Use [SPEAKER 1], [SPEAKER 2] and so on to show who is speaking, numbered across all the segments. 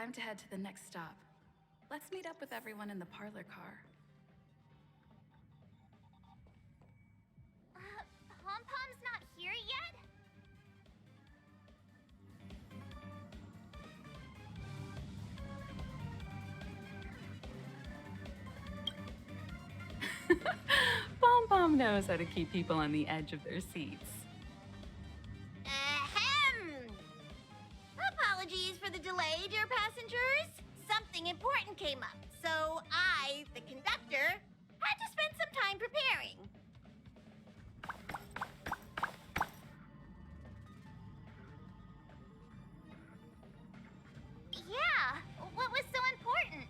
[SPEAKER 1] time to head to the next stop. Let's meet up with everyone in the parlor car.
[SPEAKER 2] Pom-Pom's not here yet?
[SPEAKER 1] Pom-Pom knows how to keep people on the edge of their seats.
[SPEAKER 2] Ahem! Apologies for the delay, dear passengers. Something important came up, so I, the conductor, had to spend some time preparing. Yeah, what was so important?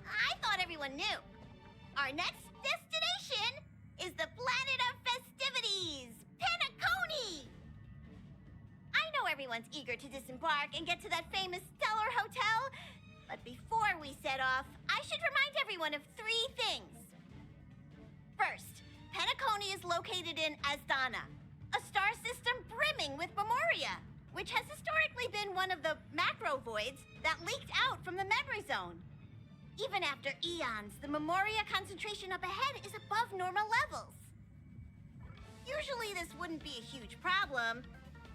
[SPEAKER 2] I thought everyone knew. Our next destination is the planet of festivities, Penacony! I know everyone's eager to disembark and get to that famous stellar hotel, but before we set off, I should remind everyone of 3 things. First, Penacony is located in Asdana, a star system brimming with Memoria, which has historically been one of the macro voids that leaked out from the memory zone. Even after eons, the Memoria concentration up ahead is above normal levels. Usually this wouldn't be a huge problem,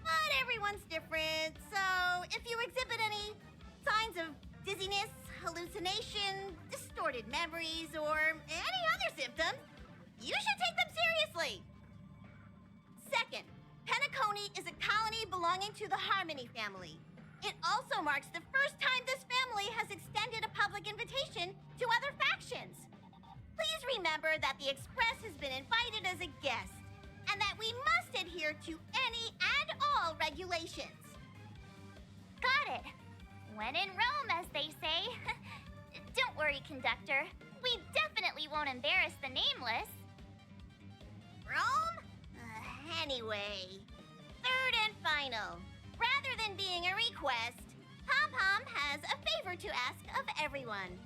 [SPEAKER 2] but everyone's different, so if you exhibit any signs of dizziness, hallucination, distorted memories, or any other symptoms, you should take them seriously. Second, Penacony is a colony belonging to the Harmony family. It also marks the first time this family has extended a public invitation to other factions. Please remember that the Express has been invited as a guest, and that we must adhere to any and all regulations.
[SPEAKER 3] Got it. When in Rome, as they say. Don't worry, conductor. We definitely won't embarrass the nameless.
[SPEAKER 2] Rome? Anyway, third and final. Rather than being a request, Pom-Pom has a favor to ask of everyone.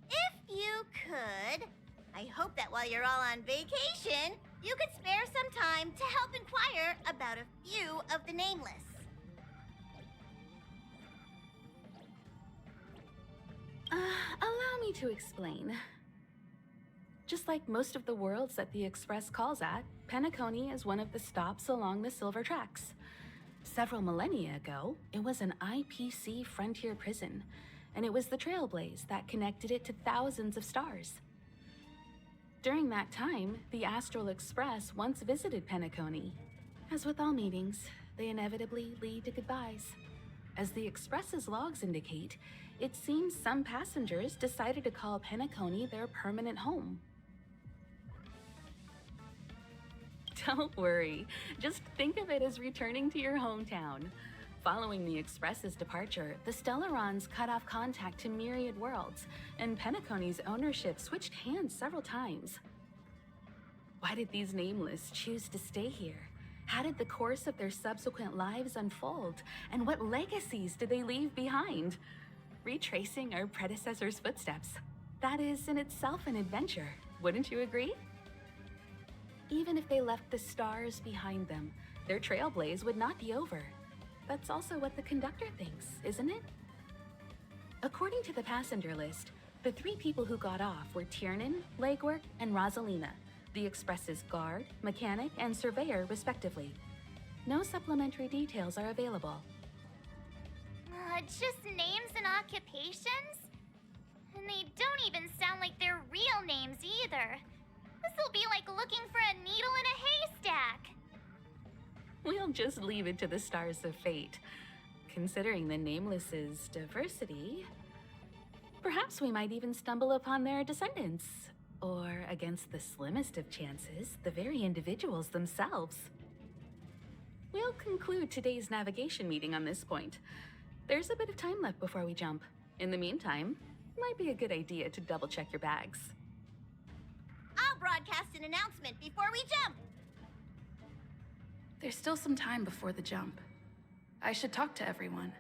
[SPEAKER 2] If you could, I hope that while you're all on vacation, you could spare some time to help inquire about a few of the nameless.
[SPEAKER 1] Allow me to explain. Just like most of the worlds that the Express calls at, Penacony is one of the stops along the Silver Tracks. Several millennia ago, it was an IPC frontier prison, and it was the Trailblaze that connected it to thousands of stars. During that time, the Astral Express once visited Penacony. As with all meetings, they inevitably lead to goodbyes. As the Express's logs indicate, it seems some passengers decided to call Penacony their permanent home. Don't worry, just think of it as returning to your hometown. Following the Express's departure, the Stellarons cut off contact to myriad worlds, and Penacony's ownership switched hands several times. Why did these nameless choose to stay here? How did the course of their subsequent lives unfold? And what legacies did they leave behind? Retracing our predecessors' footsteps. That is in itself an adventure, wouldn't you agree? Even if they left the stars behind them, their trailblaze would not be over. That's also what the conductor thinks, isn't it? According to the passenger list, the 3 people who got off were Tiernan, Legwork, and Rosalina, the Express's guard, mechanic, and surveyor respectively. No supplementary details are available.
[SPEAKER 3] Just names and occupations? And they don't even sound like their real names either. This'll be like looking for a needle in a haystack.
[SPEAKER 1] We'll just leave it to the stars of fate. Considering the Nameless's diversity, perhaps we might even stumble upon their descendants. Or, against the slimmest of chances, the very individuals themselves. We'll conclude today's navigation meeting on this point. There's a bit of time left before we jump. In the meantime, it might be a good idea to double-check your bags.
[SPEAKER 2] I'll broadcast an announcement before we jump.
[SPEAKER 1] There's still some time before the jump. I should talk to everyone.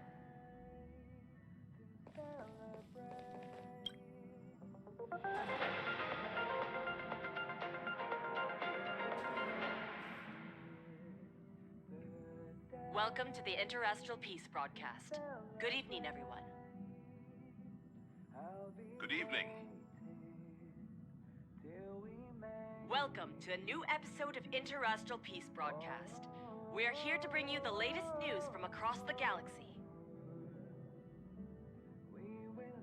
[SPEAKER 4] Welcome to the Interastral Peace broadcast. Good evening, everyone.
[SPEAKER 5] Good evening.
[SPEAKER 4] Welcome to a new episode of Interastral Peace broadcast. We are here to bring you the latest news from across the galaxy.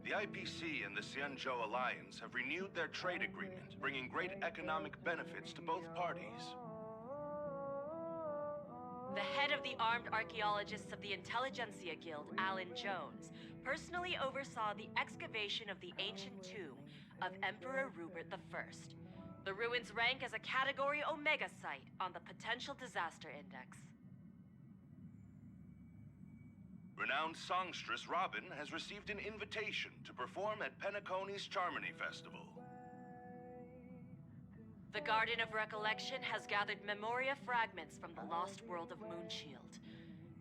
[SPEAKER 5] The IPC and the Xianzhou Alliance have renewed their trade agreement, bringing great economic benefits to both parties.
[SPEAKER 4] The head of the Armed Archaeologists of the Intelligentsia Guild, Alan Jones, personally oversaw the excavation of the ancient tomb of Emperor Rupert I. The ruins rank as a Category Omega site on the Potential Disaster Index.
[SPEAKER 5] Renowned songstress Robin has received an invitation to perform at Penacony's Charmony Festival.
[SPEAKER 4] The Garden of Recollection has gathered Memoria fragments from the lost world of Moonshield.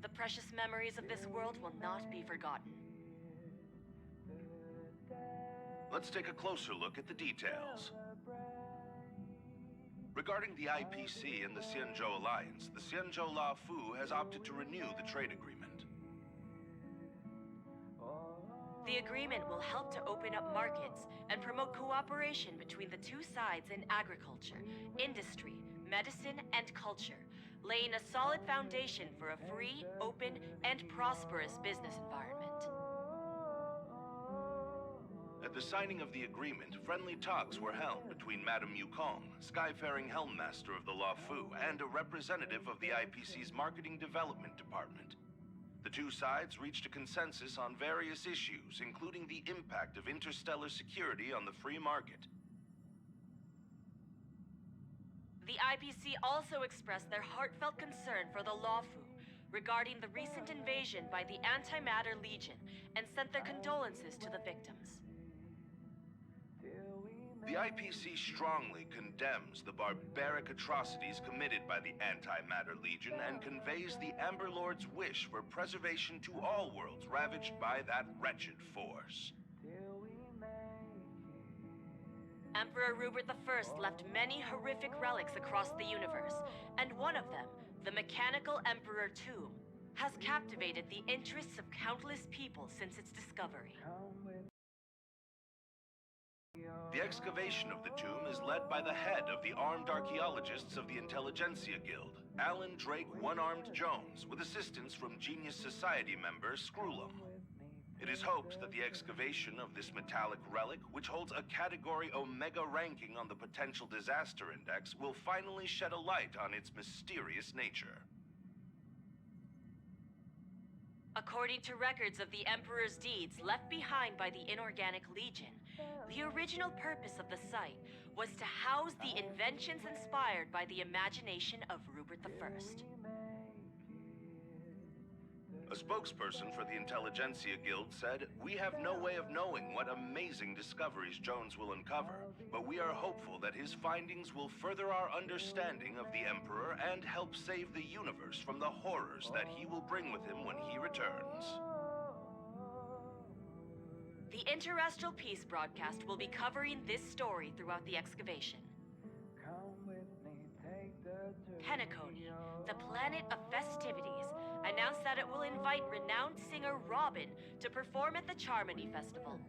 [SPEAKER 4] The precious memories of this world will not be forgotten.
[SPEAKER 5] Let's take a closer look at the details. Regarding the IPC and the Xianzhou Alliance, the Xianzhou La Fu has opted to renew the trade agreement.
[SPEAKER 4] The agreement will help to open up markets and promote cooperation between the two sides in agriculture, industry, medicine, and culture, laying a solid foundation for a free, open, and prosperous business environment.
[SPEAKER 5] At the signing of the agreement, friendly talks were held between Madame Yukong, Skyfaring Helmmaster of the La Fu, and a representative of the IPC's Marketing Development Department. The two sides reached a consensus on various issues, including the impact of interstellar security on the free market.
[SPEAKER 4] The IPC also expressed their heartfelt concern for the Lawfu regarding the recent invasion by the Antimatter Legion and sent their condolences to the victims.
[SPEAKER 5] The IPC strongly condemns the barbaric atrocities committed by the Antimatter Legion and conveys the Amber Lord's wish for preservation to all worlds ravaged by that wretched force.
[SPEAKER 4] Emperor Rupert I left many horrific relics across the universe, and one of them, the Mechanical Emperor Tomb, has captivated the interests of countless people since its discovery.
[SPEAKER 5] The excavation of the tomb is led by the head of the Armed Archaeologists of the Intelligentsia Guild, Alan Drake One-Armed Jones, with assistance from Genius Society member Screwlum. It is hoped that the excavation of this metallic relic, which holds a Category Omega ranking on the Potential Disaster Index, will finally shed a light on its mysterious nature.
[SPEAKER 4] According to records of the Emperor's deeds left behind by the Inorganic Legion, the original purpose of the site was to house the inventions inspired by the imagination of Rupert I.
[SPEAKER 5] A spokesperson for the Intelligentsia Guild said, "We have no way of knowing what amazing discoveries Jones will uncover, but we are hopeful that his findings will further our understanding of the Emperor and help save the universe from the horrors that he will bring with him when he returns."
[SPEAKER 4] The Interastral Peace broadcast will be covering this story throughout the excavation. Penacony, the planet of festivities, announced that it will invite renowned singer Robin to perform at the Charmony Festival.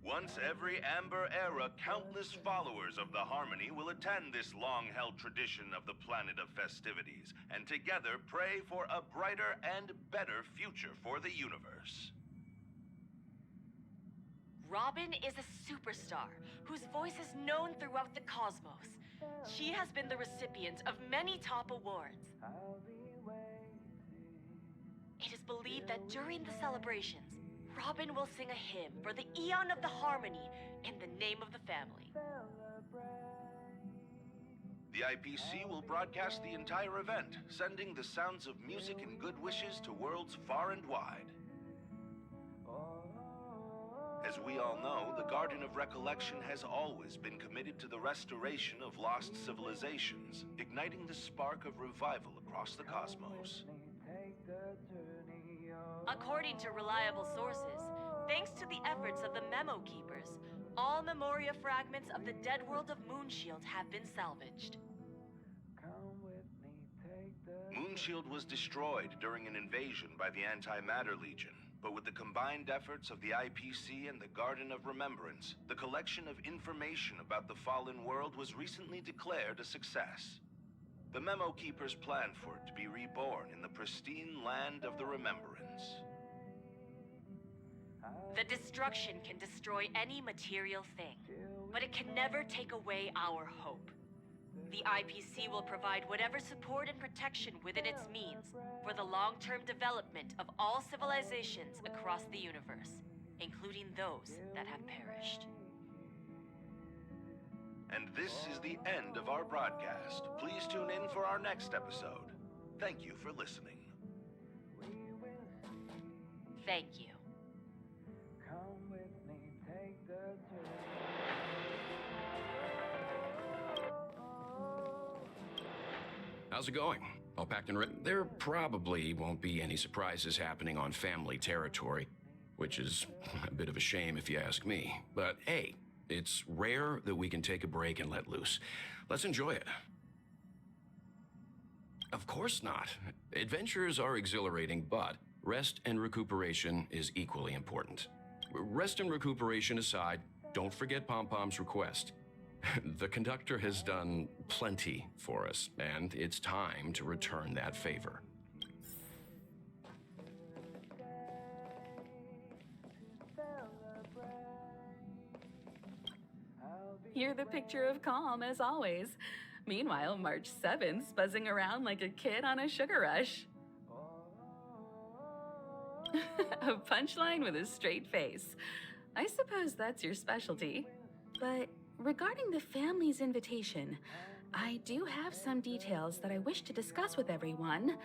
[SPEAKER 5] Once every Amber Era, countless followers of the Harmony will attend this long-held tradition of the planet of festivities, and together pray for a brighter and better future for the universe.
[SPEAKER 4] Robin is a superstar whose voice is known throughout the cosmos. She has been the recipient of many top awards. It is believed that during the celebrations, Robin will sing a hymn for the Eon of the Harmony in the name of the family.
[SPEAKER 5] The IPC will broadcast the entire event, sending the sounds of music and good wishes to worlds far and wide. As we all know, the Garden of Recollection has always been committed to the restoration of lost civilizations, igniting the spark of revival across the cosmos.
[SPEAKER 4] According to reliable sources, thanks to the efforts of the Memo Keepers, all Memoria fragments of the dead world of Moonshield have been salvaged.
[SPEAKER 5] Moon Shield was destroyed during an invasion by the Antimatter Legion, but with the combined efforts of the IPC and the Garden of Remembrance, the collection of information about the fallen world was recently declared a success. The Memo Keepers planned for it to be reborn in the pristine land of the Remembrance.
[SPEAKER 4] The destruction can destroy any material thing, but it can never take away our hope. The IPC will provide whatever support and protection within its means for the long-term development of all civilizations across the universe, including those that have perished.
[SPEAKER 5] And this is the end of our broadcast. Please tune in for our next episode. Thank you for listening.
[SPEAKER 4] Thank you.
[SPEAKER 6] How's it going? All packed and ready? There probably won't be any surprises happening on family territory, which is a bit of a shame if you ask me. But hey, it's rare that we can take a break and let loose. Let's enjoy it. Of course not. Adventures are exhilarating, but rest and recuperation is equally important. Rest and recuperation aside, don't forget Pom-Pom's request. The conductor has done plenty for us, and it's time to return that favor.
[SPEAKER 1] You're the picture of calm, as always. Meanwhile, March 7th's buzzing around like a kid on a sugar rush. A punchline with a straight face. I suppose that's your specialty. But regarding the family's invitation, I do have some details that I wish to discuss with everyone,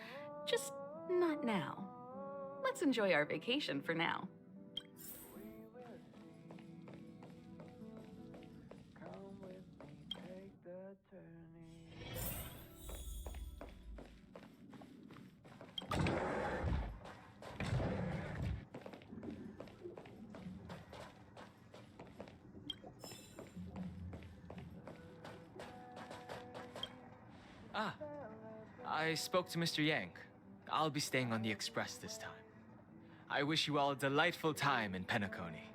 [SPEAKER 1] just not now. Let's enjoy our vacation for now.
[SPEAKER 7] I spoke to Mr. Yang. I'll be staying on the Express this time. I wish you all a delightful time in Penacony.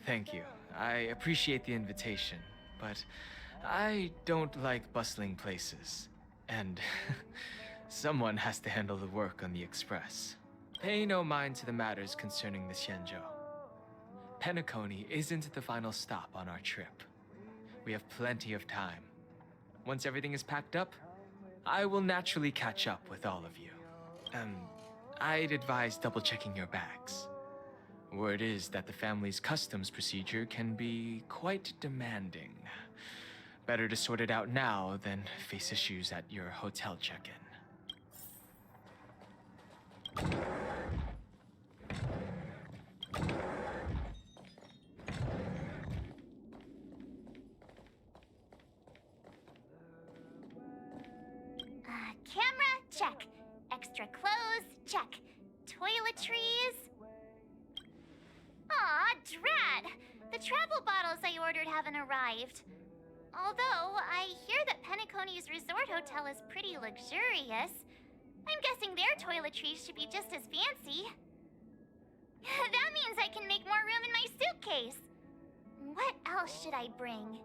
[SPEAKER 7] Thank you. I appreciate the invitation, but I don't like bustling places. And someone has to handle the work on the Express. Pay no mind to the matters concerning the Xianzhou. Penacony isn't the final stop on our trip. We have plenty of time. Once everything is packed up, I will naturally catch up with all of you. I'd advise double-checking your bags. Word is that the family's customs procedure can be quite demanding. Better to sort it out now than face issues at your hotel check-in.
[SPEAKER 3] Camera, check. Extra clothes, check. Toiletries. Aw, drat! The travel bottles I ordered haven't arrived. Although, I hear that Penacony's resort hotel is pretty luxurious. I'm guessing their toiletries should be just as fancy. That means I can make more room in my suitcase. What else should I bring?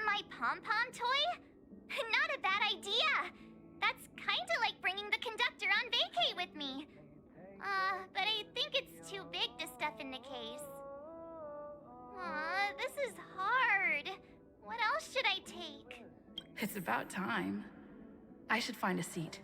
[SPEAKER 3] My pom-pom toy? Not a bad idea! That's kinda like bringing the conductor on vacay with me. But I think it's too big to stuff in the case. This is hard. What else should I take?
[SPEAKER 8] It's about time. I should find a seat.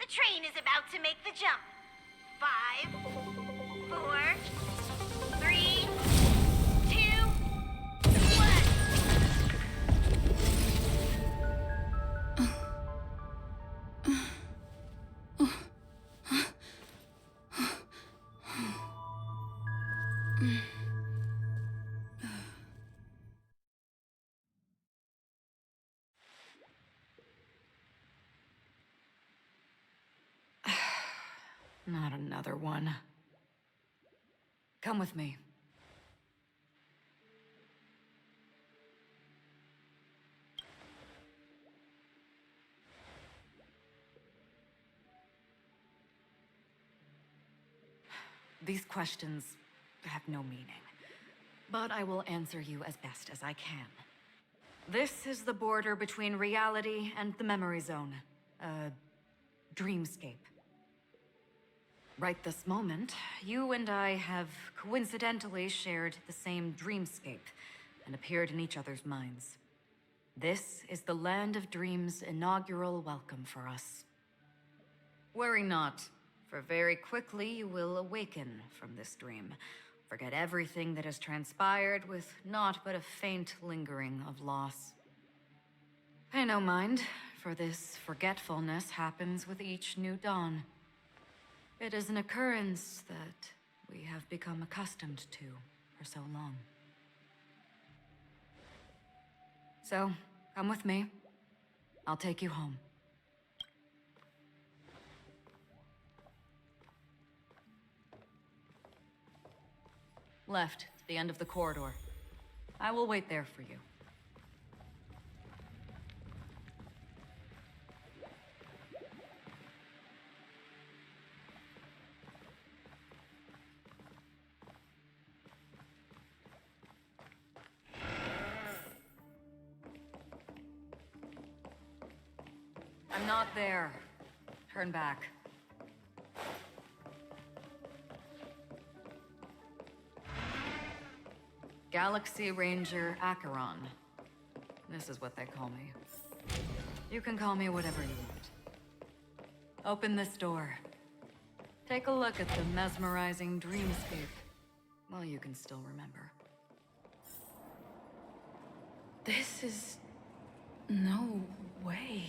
[SPEAKER 2] The train is about to make the jump.
[SPEAKER 3] 5, 4, 3, 2, 1.
[SPEAKER 9] Not another one. Come with me. These questions have no meaning, but I will answer you as best as I can. This is the border between reality and the memory zone, a dreamscape. Right this moment, you and I have coincidentally shared the same dreamscape and appeared in each other's minds. This is the Land of Dreams' inaugural welcome for us. Worry not, for very quickly you will awaken from this dream. Forget everything that has transpired with naught but a faint lingering of loss. Pay no mind, for this forgetfulness happens with each new dawn. It is an occurrence that we have become accustomed to for so long. So, come with me. I'll take you home. Left, to the end of the corridor. I will wait there for you. I'm not there. Turn back. Galaxy Ranger Acheron. This is what they call me. You can call me whatever you want. Open this door. Take a look at the mesmerizing dreamscape. Well, you can still remember.
[SPEAKER 8] This is... no way.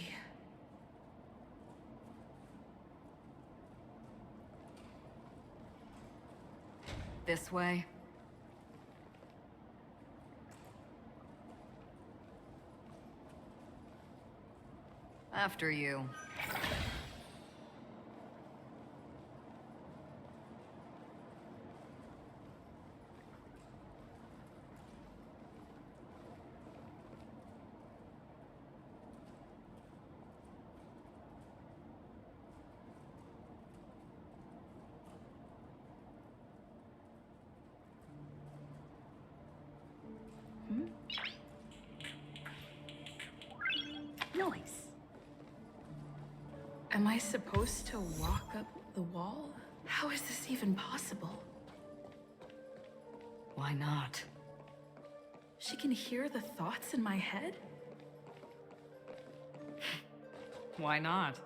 [SPEAKER 9] This way. After you.
[SPEAKER 8] Noise. Am I supposed to walk up the wall? How is this even possible?
[SPEAKER 9] Why not?
[SPEAKER 8] She can hear the thoughts in my head?
[SPEAKER 9] Why not?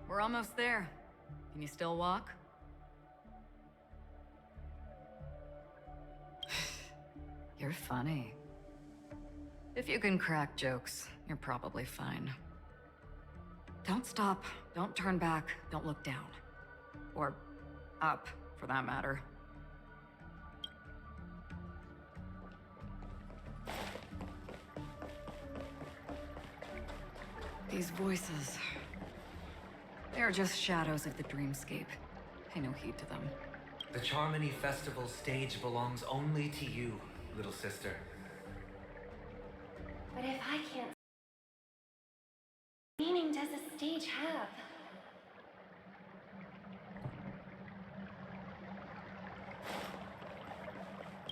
[SPEAKER 9] We're almost there. Can you still walk? You're funny. If you can crack jokes, you're probably fine. Don't stop, don't turn back, don't look down. Or up, for that matter. These voices. They're just shadows of the dreamscape. Pay no heed to them.
[SPEAKER 10] The Charmony Festival stage belongs only to you, little sister.
[SPEAKER 11] But if I can't... What meaning does a stage have?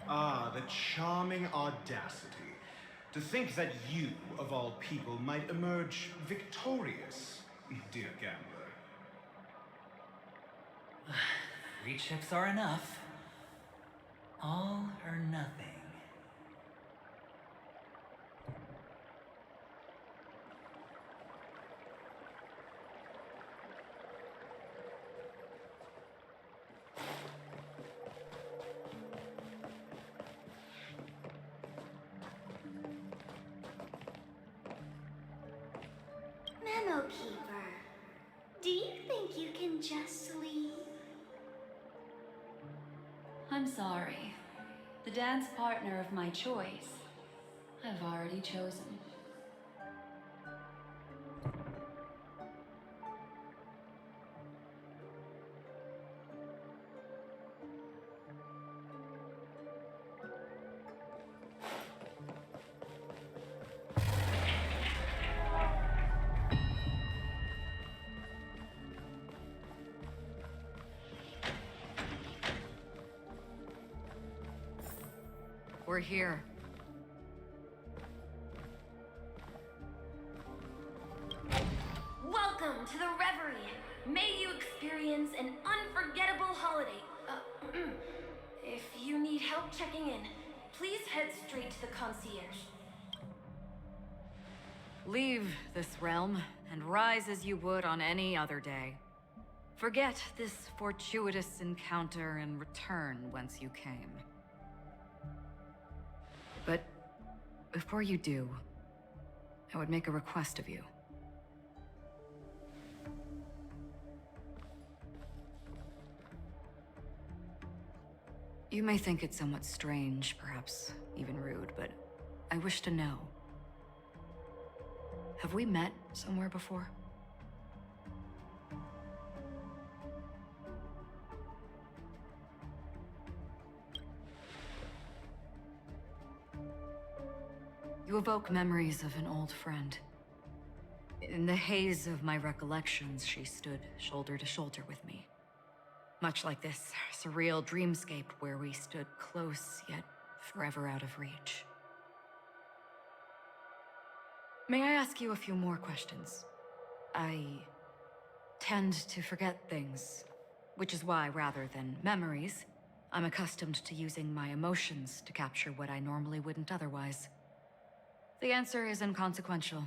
[SPEAKER 12] Ah, the charming audacity. To think that you, of all people, might emerge victorious, dear gambler.
[SPEAKER 10] 3 chips are enough. All or nothing.
[SPEAKER 11] Memo Keeper, do you think you can just leave?
[SPEAKER 1] I'm sorry. The dance partner of my choice, I've already chosen.
[SPEAKER 9] We're here.
[SPEAKER 11] Welcome to the Reverie. May you experience an unforgettable holiday. If you need help checking in, please head straight to the concierge.
[SPEAKER 9] Leave this realm and rise as you would on any other day. Forget this fortuitous encounter and return whence you came. But before you do, I would make a request of you. You may think it somewhat strange, perhaps even rude, but I wish to know. Have we met somewhere before? You evoke memories of an old friend. In the haze of my recollections, she stood shoulder to shoulder with me. Much like this surreal dreamscape where we stood close, yet forever out of reach. May I ask you a few more questions? I tend to forget things, which is why, rather than memories, I'm accustomed to using my emotions to capture what I normally wouldn't otherwise. The answer is inconsequential.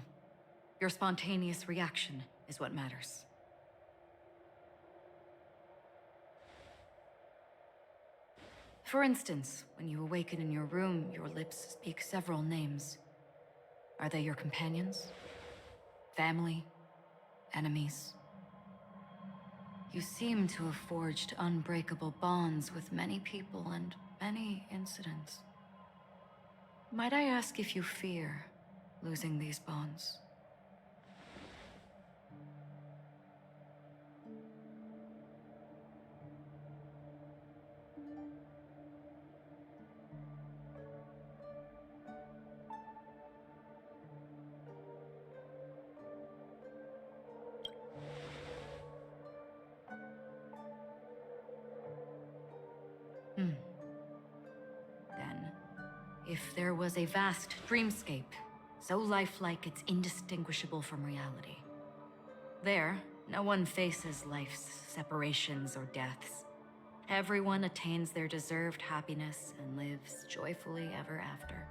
[SPEAKER 9] Your spontaneous reaction is what matters. For instance, when you awaken in your room, your lips speak several names. Are they your companions? Family? Enemies? You seem to have forged unbreakable bonds with many people and many incidents. Might I ask if you fear losing these bonds? Then, if there was a vast dreamscape, so lifelike it's indistinguishable from reality. There, no one faces life's separations or deaths. Everyone attains their deserved happiness and lives joyfully ever after.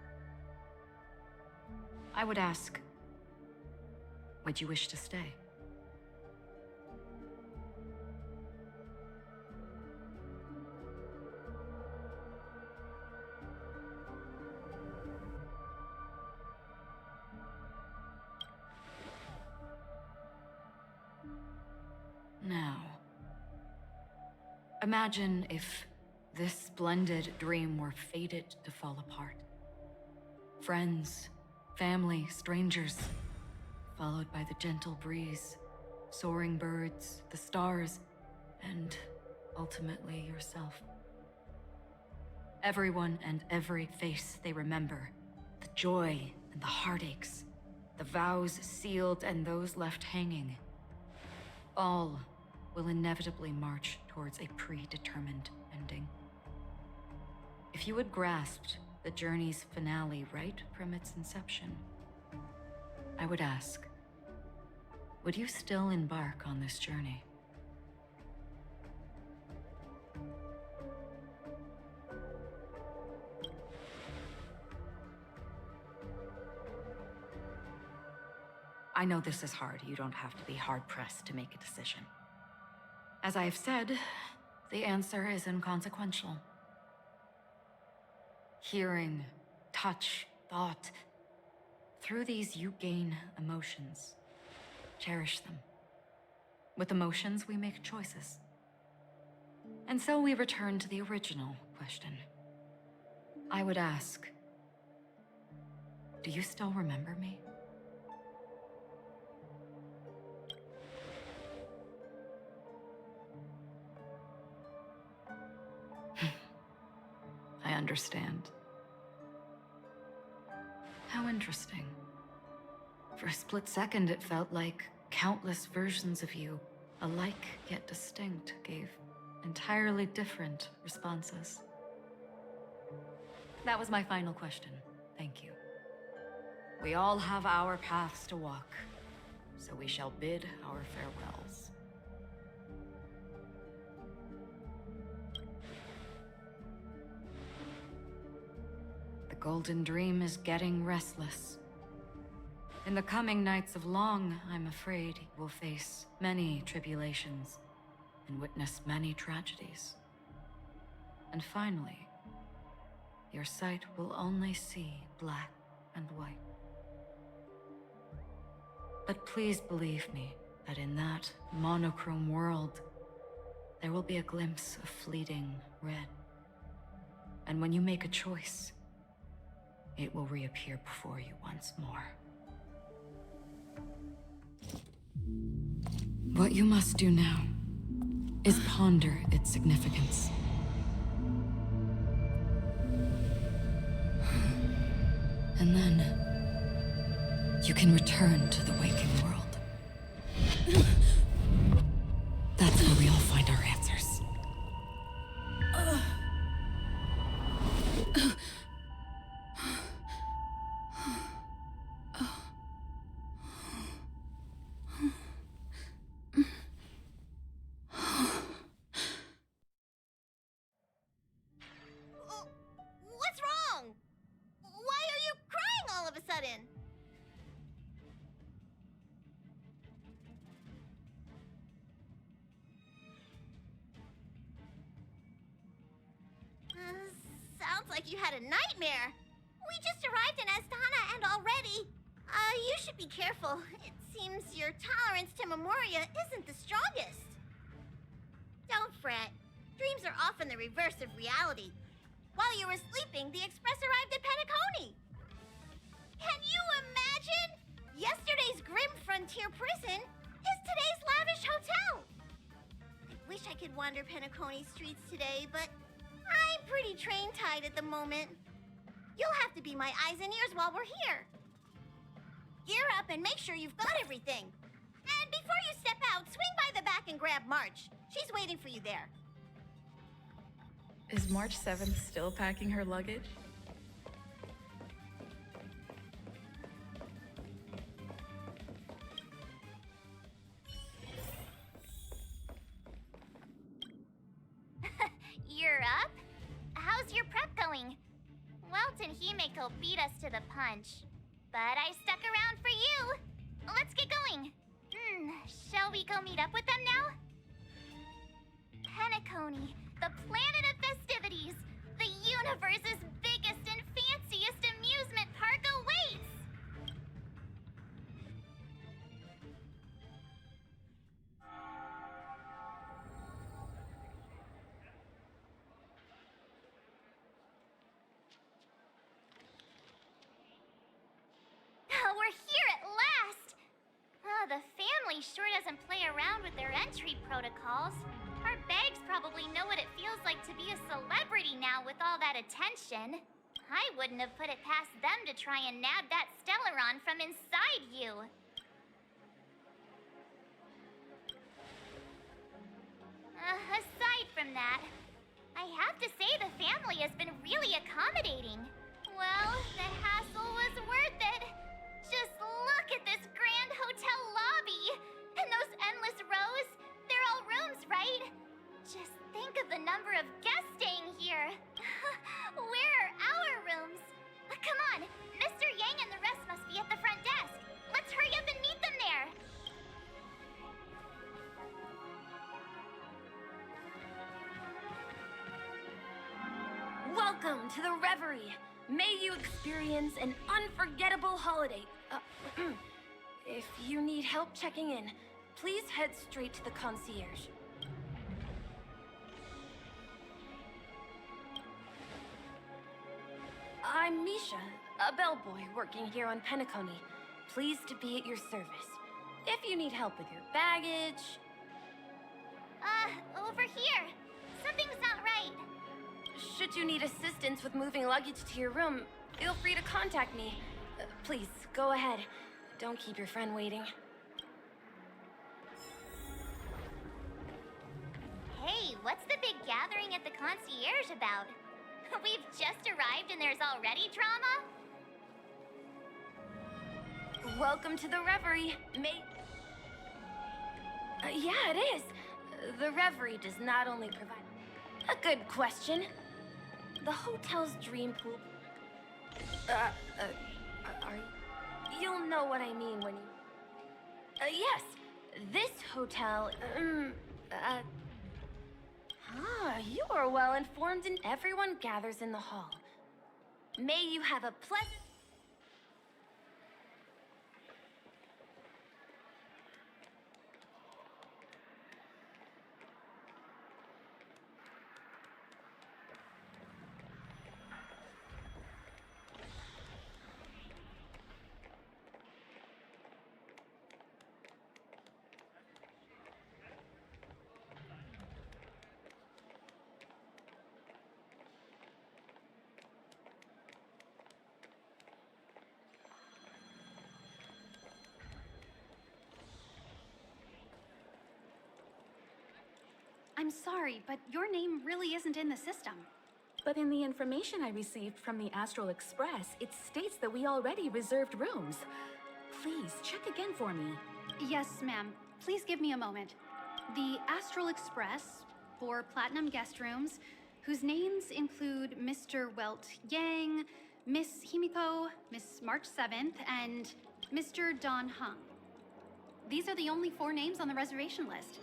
[SPEAKER 9] I would ask, would you wish to stay? Now, imagine if this splendid dream were fated to fall apart. Friends, family, strangers, followed by the gentle breeze, soaring birds, the stars, and ultimately yourself. Everyone and every face they remember, the joy and the heartaches, the vows sealed and those left hanging, all will inevitably march towards a predetermined ending. If you had grasped the journey's finale right from its inception, I would ask, would you still embark on this journey? I know this is hard. You don't have to be hard-pressed to make a decision. As I have said, the answer is inconsequential. Hearing, touch, thought. Through these, you gain emotions. Cherish them. With emotions, we make choices. And so we return to the original question. I would ask, do you still remember me? I understand. How interesting. For a split second, it felt like countless versions of you, alike yet distinct, gave entirely different responses. That was my final question. Thank you. We all have our paths to walk, so we shall bid our farewells. The Golden Dream is getting restless. In the coming nights of Long, I'm afraid you will face many tribulations and witness many tragedies. And finally, your sight will only see black and white. But please believe me that in that monochrome world, there will be a glimpse of fleeting red. And when you make a choice, it will reappear before you once more. What you must do now is ponder its significance. And then you can return to the waking world. That's where we all find our answers.
[SPEAKER 2] What's wrong? Why are you crying all of a sudden? Sounds like you had a nightmare. We just arrived in Astana and already... you should be careful. It seems your tolerance to Memoria isn't the strongest. Don't fret. Dreams are often the reverse of reality. While you were sleeping, the Express arrived at Penacony. Can you imagine? Yesterday's grim frontier prison is today's lavish hotel. I wish I could wander Penacony streets today, but I'm pretty train-tied at the moment. You'll have to be my eyes and ears while we're here. Gear up and make sure you've got everything. And before you step out, swing by the back and grab March. She's waiting for you there.
[SPEAKER 8] Is March 7th still packing her luggage?
[SPEAKER 3] You're up? How's your prep going? Welt and Himeko beat us to the punch, but I stuck around for you. Let's get going. Shall we go meet up with them now? Penacony, the planet of festivities, the universe's biggest and fanciest amusement park awaits! We're here at last! family sure doesn't play around with their entry protocols. Our bags probably know what it feels like to be a celebrity now with all that attention. I wouldn't have put it past them to try and nab that Stellaron from inside you. Aside from that, I have to say the family has been really accommodating. Well, the hassle was worth it. Just look at this grand hotel lobby. And those endless rows. They're all rooms, right? Just think of the number of guests staying here. Where are our rooms? Come on, Mr. Yang and the rest must be at the front desk. Let's hurry up and meet them there.
[SPEAKER 11] Welcome to the Reverie. May you experience an unforgettable holiday. If you need help checking in, please head straight to the concierge. I'm Misha, a bellboy working here on Penacony. Pleased to be at your service. If you need help with your baggage...
[SPEAKER 3] Over here. Something's not right.
[SPEAKER 11] Should you need assistance with moving luggage to your room, feel free to contact me. Please, go ahead. Don't keep your friend waiting.
[SPEAKER 3] Hey, what's the big gathering at the concierge about? We've just arrived and there's already drama?
[SPEAKER 11] Welcome to the Reverie. Yeah, it is. The Reverie does not only provide... A good question. The hotel's dream pool... You'll know what I mean when you... Yes, this hotel... you are well informed and everyone gathers in the hall. May you have a pleasant...
[SPEAKER 13] I'm sorry, but your name really isn't in the system.
[SPEAKER 1] But in the information I received from the Astral Express, it states that we already reserved rooms. Please, check again for me.
[SPEAKER 13] Yes, ma'am. Please give me a moment. The Astral Express, for Platinum guest rooms, whose names include Mr. Welt Yang, Miss Himiko, Miss March 7th, and Mr. Don Hung. These are the only 4 names on the reservation list.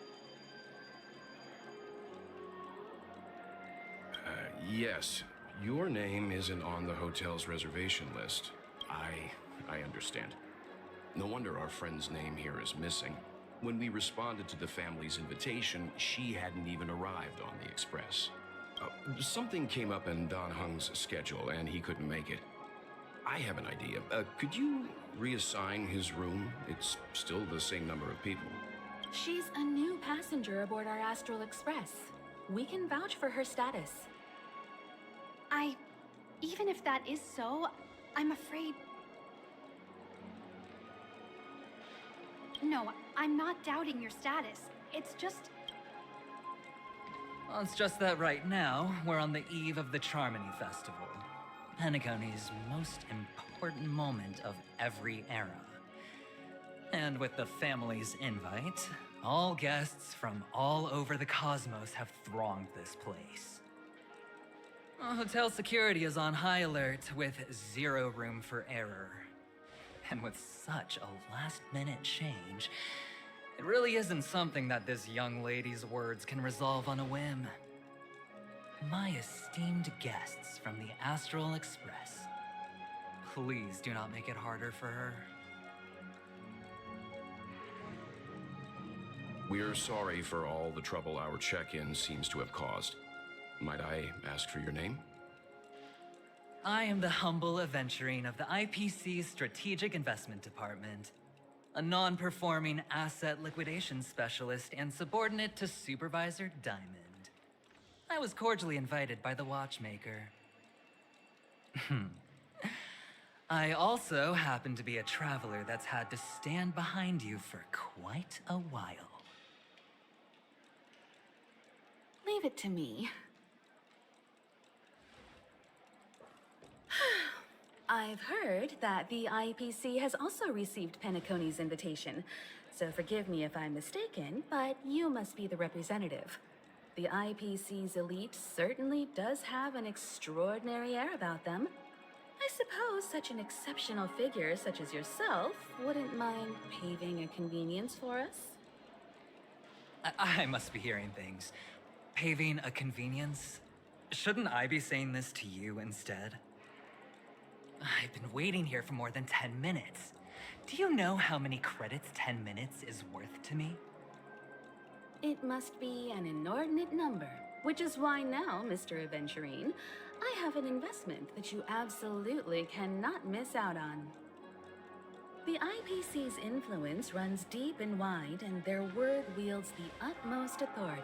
[SPEAKER 6] Yes, your name isn't on the hotel's reservation list. I understand. No wonder our friend's name here is missing. When we responded to the family's invitation, she hadn't even arrived on the express. Something came up in Don Hung's schedule, and he couldn't make it. I have an idea. Could you reassign his room? It's still the same number of people.
[SPEAKER 1] She's a new passenger aboard our Astral Express. We can vouch for her status.
[SPEAKER 13] Even if that is so, I'm afraid... No, I'm not doubting your status. It's just...
[SPEAKER 14] Well, it's just that right now, we're on the eve of the Charmony Festival. Penacony's most important moment of every era. And with the family's invite, all guests from all over the cosmos have thronged this place. Hotel security is on high alert with 0 room for error. And with such a last-minute change, it really isn't something that this young lady's words can resolve on a whim. My esteemed guests from the Astral Express, please do not make it harder for her.
[SPEAKER 6] We're sorry for all the trouble our check-in seems to have caused. Might I ask for your name?
[SPEAKER 14] I am the humble aventurine of the IPC's Strategic Investment Department. a non-performing asset liquidation specialist and subordinate to Supervisor Diamond. I was cordially invited by the watchmaker. I also happen to be a traveler that's had to stand behind you for quite a while.
[SPEAKER 1] Leave it to me. I've heard that the IPC has also received Penacony's invitation, so forgive me if I'm mistaken, but you must be the representative. The IPC's elite certainly does have an extraordinary air about them. I suppose such an exceptional figure such as yourself wouldn't mind paving a convenience for us?
[SPEAKER 14] I must be hearing things. Paving a convenience? Shouldn't I be saying this to you instead? I've been waiting here for more than 10 minutes. Do you know how many credits 10 minutes is worth to me?
[SPEAKER 1] It must be an inordinate number, which is why now, Mr. Aventurine, I have an investment that you absolutely cannot miss out on. The IPC's influence runs deep and wide, and their word wields the utmost authority.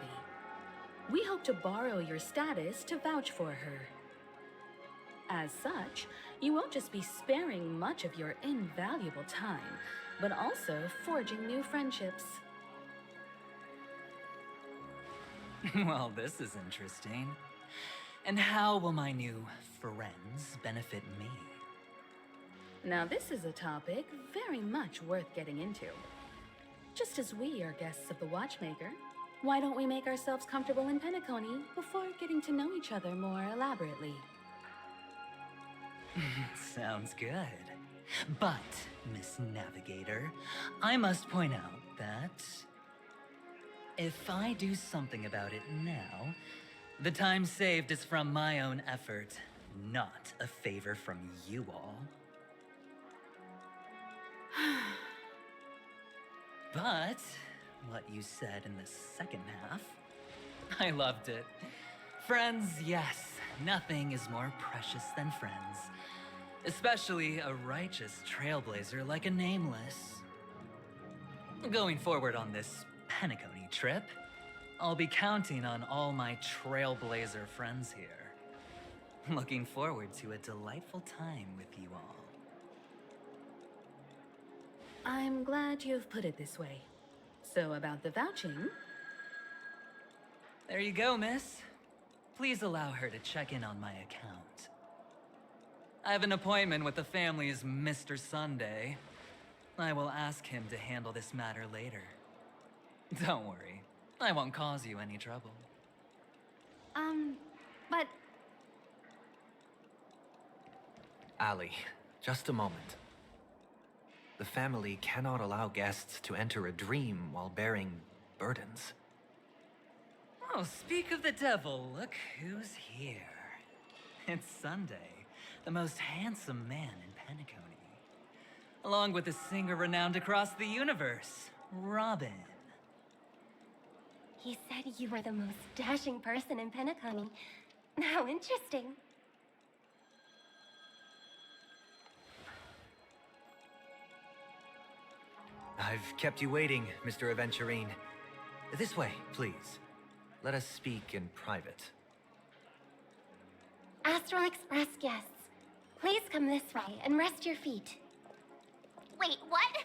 [SPEAKER 1] We hope to borrow your status to vouch for her. As such, you won't just be sparing much of your invaluable time, but also forging new friendships.
[SPEAKER 14] Well, this is interesting. And how will my new friends benefit me?
[SPEAKER 1] Now this is a topic very much worth getting into. Just as we are guests of the Watchmaker, why don't we make ourselves comfortable in Penacony before getting to know each other more elaborately?
[SPEAKER 14] Sounds good. But, Miss Navigator, I must point out that if I do something about it now, the time saved is from my own effort, not a favor from you all. But what you said in the second half, I loved it. Friends, yes, nothing is more precious than friends. Especially a righteous trailblazer like a Nameless. Going forward on this Penacony trip, I'll be counting on all my trailblazer friends here. Looking forward to a delightful time with you all.
[SPEAKER 1] I'm glad you've put it this way. So about the vouching...
[SPEAKER 14] There you go, miss. Please allow her to check in on my account. I have an appointment with the family's Mr. Sunday. I will ask him to handle this matter later. Don't worry, I won't cause you any trouble.
[SPEAKER 13] But...
[SPEAKER 10] Ali, just a moment. The family cannot allow guests to enter a dream while bearing burdens.
[SPEAKER 14] Oh, speak of the devil, look who's here. It's Sunday, the most handsome man in Penacony. Along with a singer renowned across the universe, Robin.
[SPEAKER 15] He said you were the most dashing person in Penacony. How interesting.
[SPEAKER 10] I've kept you waiting, Mr. Aventurine. This way, please. Let us speak in private.
[SPEAKER 15] Astral Express guests, please come this way and rest your feet.
[SPEAKER 3] Wait, what?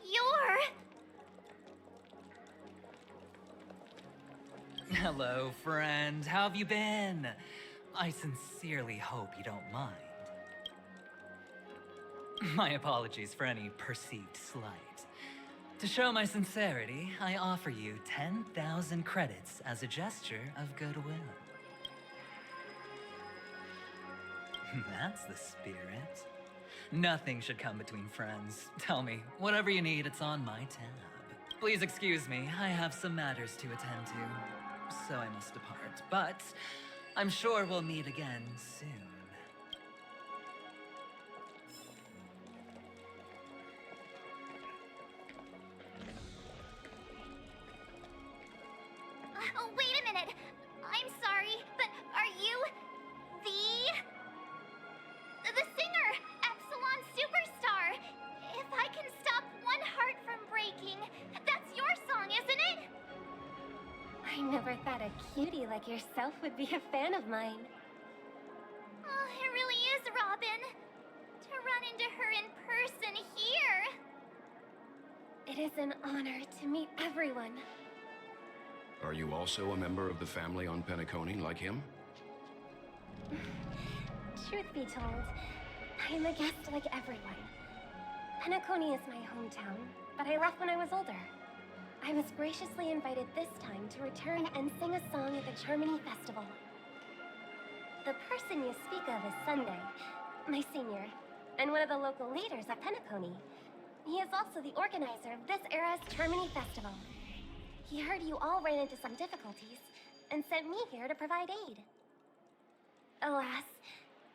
[SPEAKER 3] You're...
[SPEAKER 14] Hello, friend. How have you been? I sincerely hope you don't mind. My apologies for any perceived slight. To show my sincerity, I offer you 10,000 credits as a gesture of goodwill. That's the spirit. Nothing should come between friends. Tell me, whatever you need, it's on my tab. Please excuse me, I have some matters to attend to, so I must depart. But I'm sure we'll meet again soon.
[SPEAKER 3] Oh, wait a minute. I'm sorry, but are you the singer, Epsilon Superstar? If I can stop one heart
[SPEAKER 15] Never thought a cutie like yourself would be a fan of mine.
[SPEAKER 3] Oh, it really is, Robin. To run into her in person here.
[SPEAKER 15] It is an honor to meet everyone.
[SPEAKER 6] Are you also a member of the family on Penacony like him?
[SPEAKER 15] Truth be told, I am a guest like everyone. Penacony is my hometown, but I left when I was older. I was graciously invited this time to return and sing a song at the Charmony Festival. The person you speak of is Sunday, my senior, and one of the local leaders at Penacony. He is also the organizer of this era's Charmony Festival. He heard you all ran into some difficulties, and sent me here to provide aid. Alas,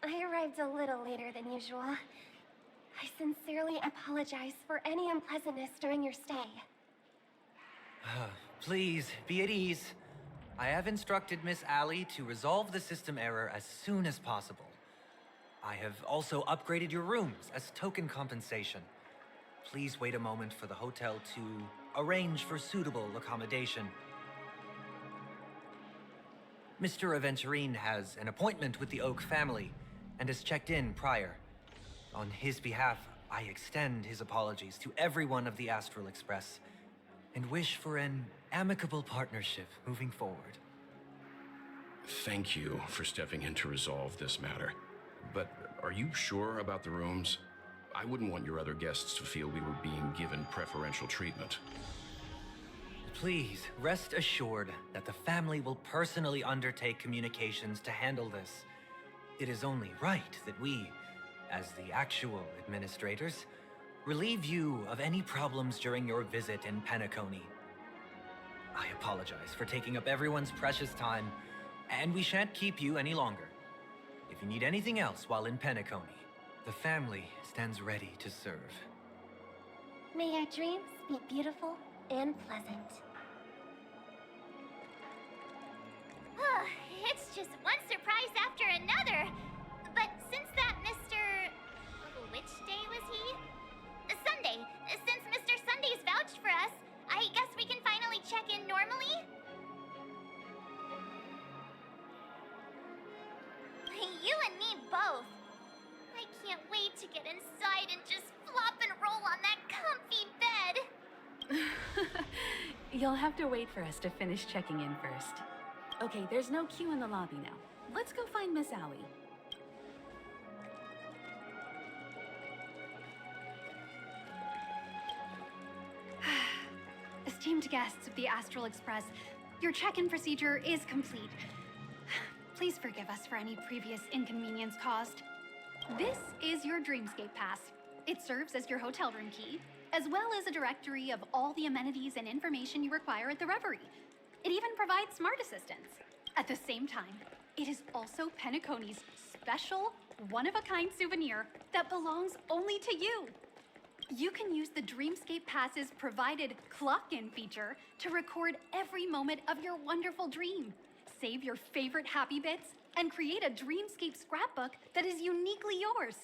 [SPEAKER 15] I arrived a little later than usual. I sincerely apologize for any unpleasantness during your stay.
[SPEAKER 10] Please, be at ease. I have instructed Miss Allie to resolve the system error as soon as possible. I have also upgraded your rooms as token compensation. Please wait a moment for the hotel to arrange for suitable accommodation. Mr. Aventurine has an appointment with the Oak family and has checked in prior. On his behalf, I extend his apologies to everyone of the Astral Express and wish for an amicable partnership moving forward.
[SPEAKER 6] Thank you for stepping in to resolve this matter. But are you sure about the rooms? I wouldn't want your other guests to feel we were being given preferential treatment.
[SPEAKER 10] Please, rest assured that the family will personally undertake communications to handle this. It is only right that we, as the actual administrators, relieve you of any problems during your visit in Penacony. I apologize for taking up everyone's precious time, and we shan't keep you any longer. If you need anything else while in Penacony, the family stands ready to serve.
[SPEAKER 15] May your dreams be beautiful and pleasant.
[SPEAKER 3] It's just one surprise after another. But since that Mr. Which day was he? Sunday. Since Mr. Sunday's vouched for us, I guess we can finally check in normally? You and me both. I can't wait to get inside and just flop and roll on that comfy bed.
[SPEAKER 1] You'll have to wait for us to finish checking in first. Okay, there's no queue in the lobby now. Let's go find Miss Allie.
[SPEAKER 13] Esteemed guests of the Astral Express, your check-in procedure is complete. Please forgive us for any previous inconvenience caused. This is your Dreamscape Pass. It serves as your hotel room key, as well as a directory of all the amenities and information you require at the Reverie. It even provides smart assistants. At the same time, it is also Penacony's special, one-of-a-kind souvenir that belongs only to you. You can use the Dreamscape Pass's provided clock-in feature to record every moment of your wonderful dream, save your favorite happy bits, and create a Dreamscape scrapbook that is uniquely yours.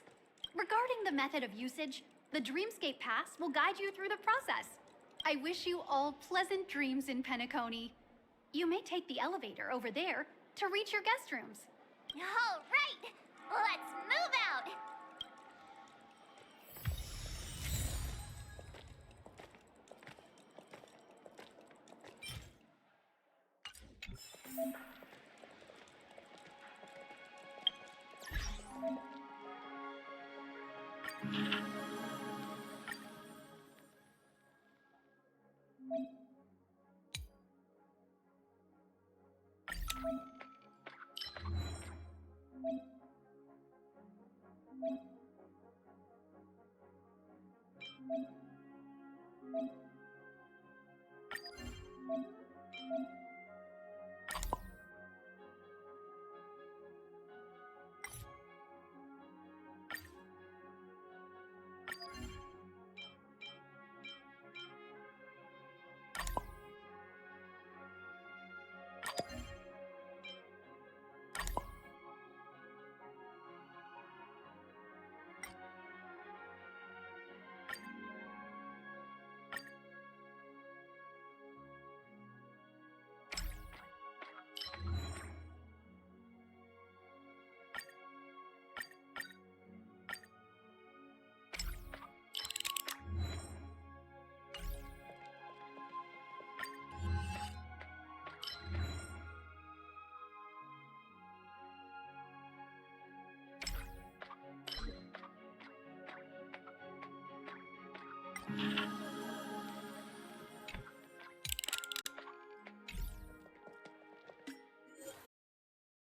[SPEAKER 13] Regarding the method of usage, the Dreamscape Pass will guide you through the process. I wish you all pleasant dreams in Penacony. You may take the elevator over there to reach your guest rooms.
[SPEAKER 3] All right, let's move out.